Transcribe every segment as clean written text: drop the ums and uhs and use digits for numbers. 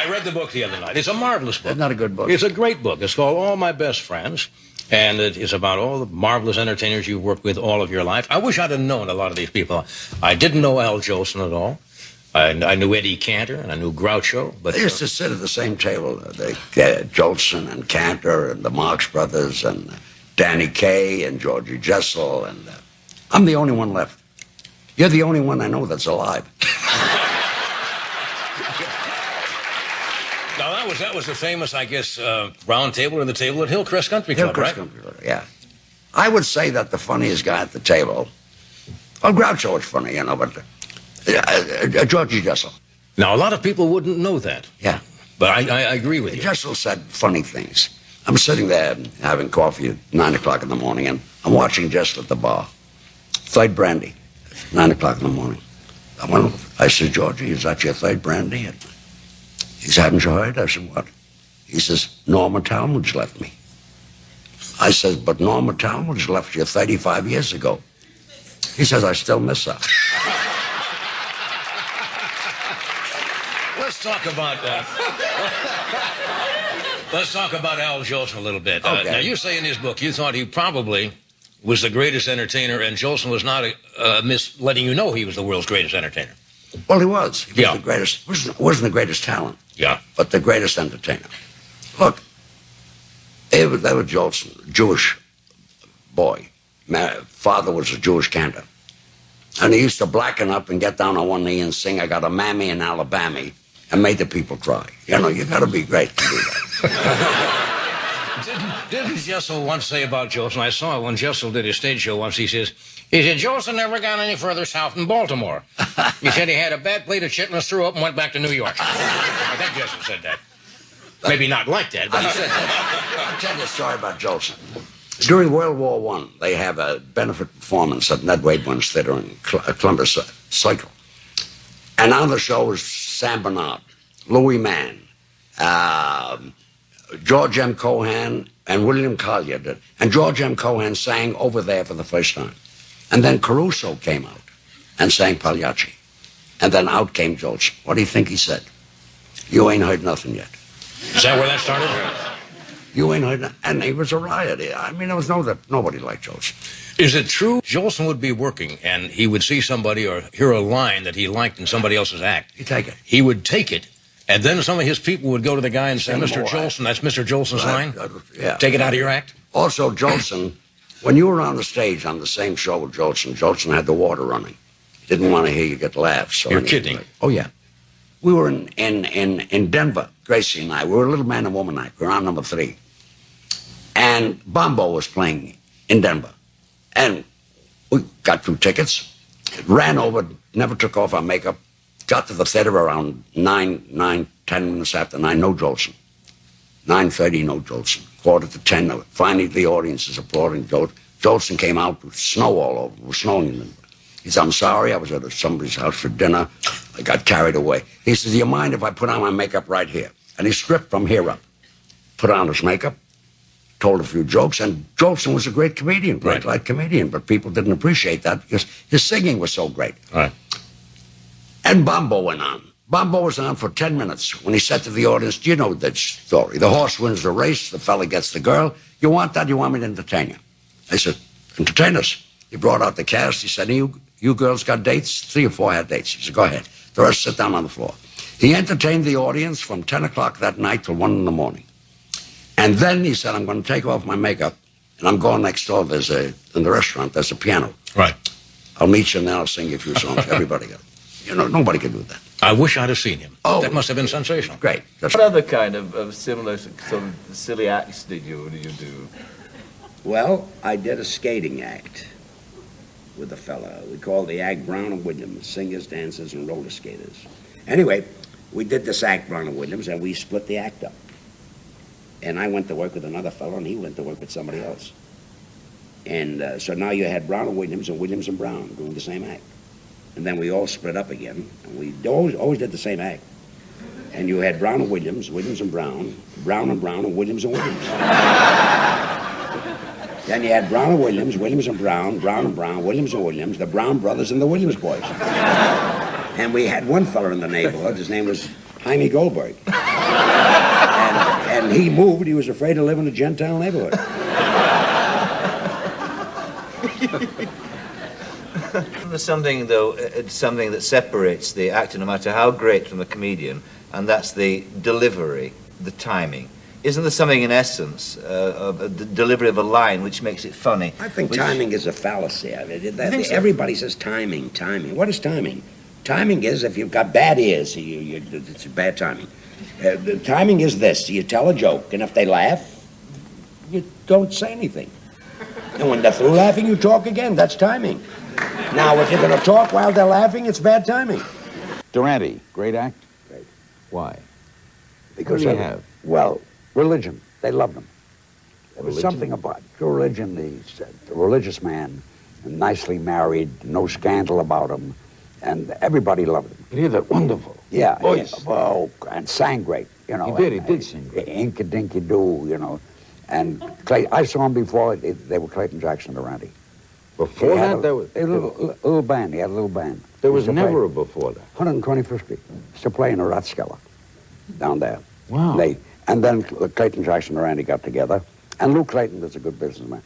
I read the book the other night. It's a marvelous book. It's not a good book. It's a great book. It's called All My Best Friends, and it is about all the marvelous entertainers you've worked with all of your life. I wish I'd have known a lot of these people. I didn't know Al Jolson at all. I knew Eddie Cantor, and I knew Groucho. But they used to sit at the same table. Jolson and Cantor and the Marx Brothers and Danny Kaye and Georgie Jessel. And I'm the only one left. You're the only one I know that's alive. Now, that was the famous, I guess, round table or the table at Hillcrest Country Club, right? Country Club, yeah. I would say that the funniest guy at the table, well, Groucho was funny, you know, but Georgie Jessel. Now, a lot of people wouldn't know that. Yeah. But I agree with you. Jessel said funny things. I'm sitting there having coffee at 9 o'clock in the morning, and I'm watching Jessel at the bar. Third brandy, 9 o'clock in the morning. I said, Georgie, is that your third brandy? And he said, haven't you heard? I said, what? He says, Norma Talmadge left me. I said, but Norma Talmadge left you 35 years ago. He says, I still miss her. Let's talk about Al Jolson a little bit. Okay. Now, you say in his book you thought he probably was the greatest entertainer, and Jolson was not letting you know he was the world's greatest entertainer. Well, he was. He was Yeah. the greatest. Wasn't the greatest talent. Yeah. But the greatest entertainer. Look, that was Jolson, Jewish boy. Father was a Jewish cantor. And he used to blacken up and get down on one knee and sing, I got a mammy in Alabama, and made the people cry. You know, you got to be great to do that. Didn't Jessel once say about Jolson, I saw it when Jessel did his stage show once, he said, Jolson never got any further south than Baltimore. He said he had a bad plate of chitlins, threw up, and went back to New York. I think Jessel said that. Maybe not like that, but he said that. I'll tell you a story about Jolson. During World War I, they have a benefit performance at Ned Wayburn's Theater in Columbus Circle. And on the show was Sam Bernard, Louis Mann, George M. Cohan, and William Collier did. And George M. Cohan sang Over There for the first time. And then Caruso came out and sang Pagliacci. And then out came Jolson. What do you think he said? You ain't heard nothing yet. Is that where that started? You ain't heard nothing. And he was a riot. I mean, there was nobody like Jolson. Is it true Jolson would be working and he would see somebody or hear a line that he liked in somebody else's act? He'd take it. He would take it, and then some of his people would go to the guy and say, Mr. Jolson, that's Mr. Jolson's line? Yeah. Take it out of your act? Also, Jolson, when you were on the stage on the same show with Jolson had the water running. He didn't want to hear you get laughs. You're kidding. Oh, yeah. We were in Denver, Gracie and I. We were a little man and woman night. We were on number 3. And Bombo was playing in Denver. And we got 2 tickets, ran over, never took off our makeup, got to the theater around 10 minutes after 9, no Jolson. 9:30, no Jolson. 9:45, no. Finally, the audience is applauding Jolson. Jolson came out with snow all over. It was snowing in Denver. He said, I'm sorry, I was at somebody's house for dinner. I got carried away. He says, do you mind if I put on my makeup right here? And he stripped from here up, put on his makeup, told a few jokes, and Jolson was a great comedian, great light comedian, but people didn't appreciate that because his singing was so great. Right. And Bombo went on. Bombo was on for 10 minutes when he said to the audience, do you know that story? The horse wins the race, the fella gets the girl. You want that? You want me to entertain you? I said, entertain us. He brought out the cast. He said, you girls got dates? 3 or 4 had dates. He said, go ahead. The rest sit down on the floor. He entertained the audience from 10 o'clock that night till 1 in the morning. And then he said, I'm going to take off my makeup, and I'm going next door. In the restaurant, there's a piano. Right. I'll meet you and then I'll sing you a few songs. Everybody got it. You know, nobody could do that. I wish I'd have seen him. Oh. That must have been sensational. Great. What other kind of similar sort of silly acts did you do? Well, I did a skating act with a fella. We called the act Brown and Williams, singers, dancers, and roller skaters. Anyway, we did this act, Brown and Williams, and we split the act up. And I went to work with another fellow, and he went to work with somebody else. And so now you had Brown and Williams and Brown doing the same act. And then we all split up again, and we always did the same act. And you had Brown and Williams and Brown, Brown and Brown, and Williams and Williams. Then you had Brown and Williams and Brown, Brown and Brown, Williams and Williams, the Brown brothers and the Williams boys. And we had one fella in the neighborhood, his name was Jaime Goldberg. and he moved. He was afraid to live in a Gentile neighborhood. There's something, though, it's something that separates the actor, no matter how great, from the comedian, and that's the delivery, the timing. Isn't there something, in essence, of the delivery of a line which makes it funny? I think timing is a fallacy. I mean, think so? everybody says timing. What is timing? Timing is if you've got bad ears, it's bad timing. The timing is this: you tell a joke, and if they laugh, you don't say anything. And when they're through laughing, you talk again. That's timing. Now, if you're going to talk while they're laughing, it's bad timing. Durante, great act? Great. Why? Because What do you have? Well, religion. They loved him. There was Religion? something about religion. He's a religious man, nicely married, no scandal about him, and everybody loved him. He had that wonderful Yeah, voice. yeah, well, and sang great, you know. He did sing great. Inka Dinky Doo, you know. And I saw him before. They were Clayton Jackson Durante. Before He had that, there was, a little band. He had a little band. there was Used to play never a before that. 125th Street. Used to play in a Rathskeller down there. Wow. And then Clayton Jackson Durante got together, and Lou Clayton was a good businessman.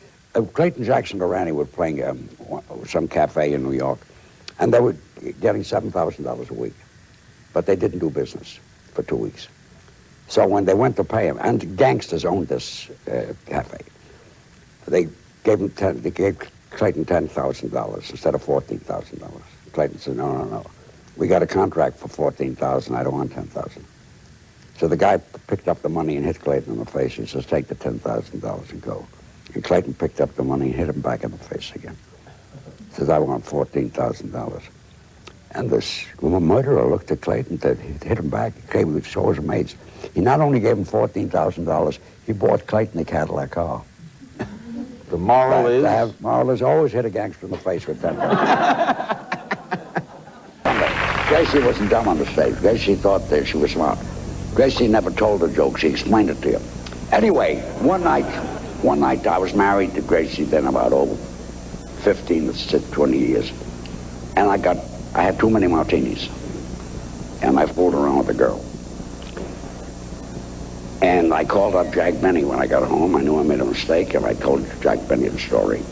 Clayton Jackson Durante were playing some cafe in New York, and they were getting $7,000 a week, but they didn't do business for 2 weeks. So when they went to pay him, and gangsters owned this cafe, they gave Clayton $10,000 instead of $14,000. Clayton said, no. We got a contract for $14,000. I don't want $10,000. So the guy picked up the money and hit Clayton in the face. He says, take the $10,000 and go. And Clayton picked up the money and hit him back in the face again. He says, I want $14,000. And this murderer looked at Clayton, hit him back. Clayton saw his mates. He not only gave him $14,000, he bought Clayton a Cadillac car. The moral is? The moral is always hit a gangster in the face with $10,000. Gracie wasn't dumb on the stage. Gracie thought that she was smart. Gracie never told a joke. She explained it to you. Anyway, one night I was married to Gracie, then about 15 to 20 years. And I had too many martinis. And I fooled around with a girl. And I called up Jack Benny when I got home. I knew I made a mistake, and I told Jack Benny the story.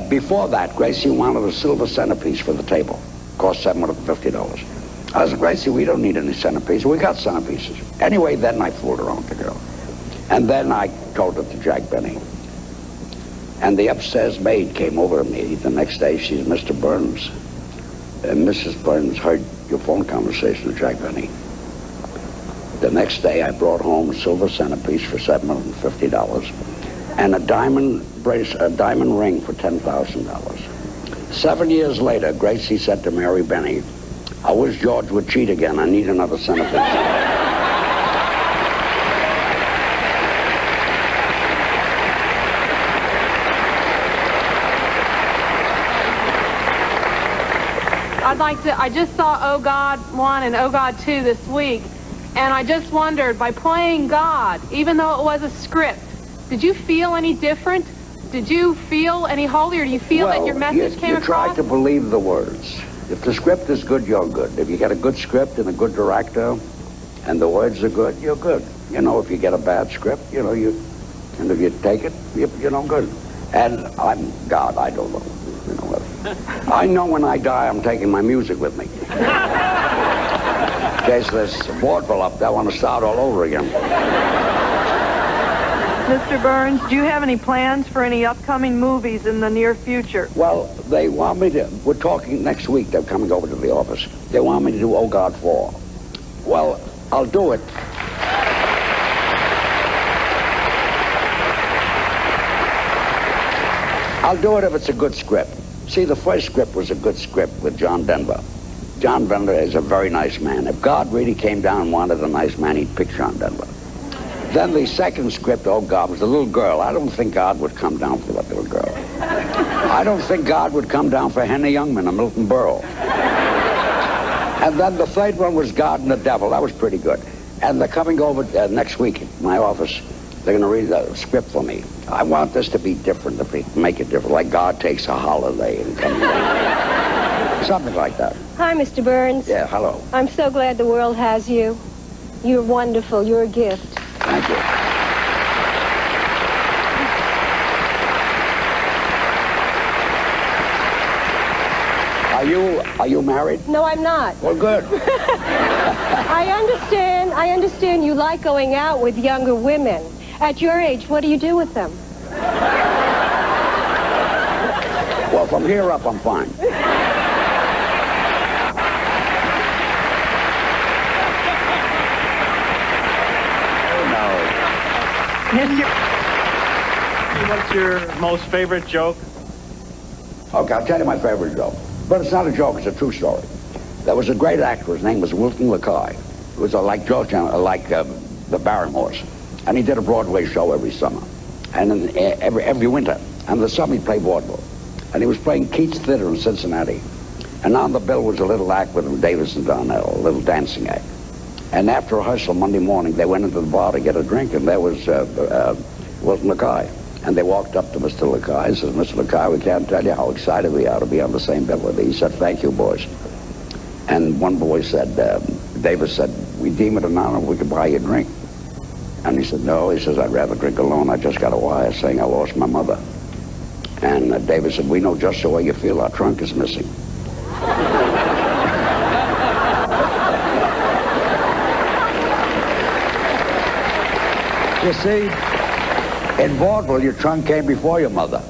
Before that, Gracie wanted a silver centerpiece for the table. Cost $750. I said, Gracie, we don't need any centerpieces. We got centerpieces. Anyway, then I fooled around with the girl. And then I told it to Jack Benny. And the upstairs maid came over to me the next day. She's Mr. Burns. And Mrs. Burns heard your phone conversation with Jack Benny. The next day, I brought home a silver centerpiece for $750 and a diamond ring for $10,000. 7 years later, Gracie said to Mary Benny, I wish George would cheat again. I need another centerpiece. I just saw Oh God 1 and Oh God 2 this week, and I just wondered, by playing God, even though it was a script, did you feel any different? Did you feel any holier? Do you feel that your message came across? You try to believe the words. If the script is good, you're good. If you get a good script and a good director and the words are good, you're good. You know, if you get a bad script, and if you take it, you're no good. And I'm God, I don't know. I know when I die, I'm taking my music with me. In case there's vaudeville up there, I want to start all over again. Mr. Burns, do you have any plans for any upcoming movies in the near future? Well, they want me to, we're talking next week, they're coming over to the office. They want me to do Oh God 4. Well, I'll do it. I'll do it if it's a good script. See, the first script was a good script with John Denver. John Denver is a very nice man. If God really came down and wanted a nice man, he'd pick John Denver. Then the second script, Oh God, was a little girl. I don't think God would come down for that little girl. I don't think God would come down for Henny Youngman or Milton Berle. And then the third one was God and the Devil. That was pretty good. And they're coming over next week in my office. They're going to read the script for me. I want this to be different, if we make it different, like God takes a holiday and comes down. Something like that. Hi, Mr. Burns. Yeah, hello. I'm so glad the world has you. You're wonderful. You're a gift. Thank you. Are you married? No, I'm not. Well, good. I understand you like going out with younger women. At your age, what do you do with them? Well, from here up, I'm fine. What's your most favorite joke? Okay, I'll tell you my favorite joke. But it's not a joke, it's a true story. There was a great actor, his name was Wilton LaCoy. It was like George, the Barrymores. And he did a Broadway show every summer. And every winter. And in the summer he'd play vaudeville. And he was playing Keats Theater in Cincinnati. And on the bill was a little act with Davis and Darnell, a little dancing act. And after rehearsal Monday morning, they went into the bar to get a drink, and there was Wilton LaCoy. And they walked up to Mr. LaCoy and said, Mr. LaCoy, we can't tell you how excited we are to be on the same bill with you. He said, thank you, boys. And one boy said, Davis said, we deem it an honor if we could buy you a drink. And he said, no. He says, I'd rather drink alone. I just got a wire saying I lost my mother. And Davis said, we know just the way you feel. Our trunk is missing. You see, in vaudeville, your trunk came before your mother.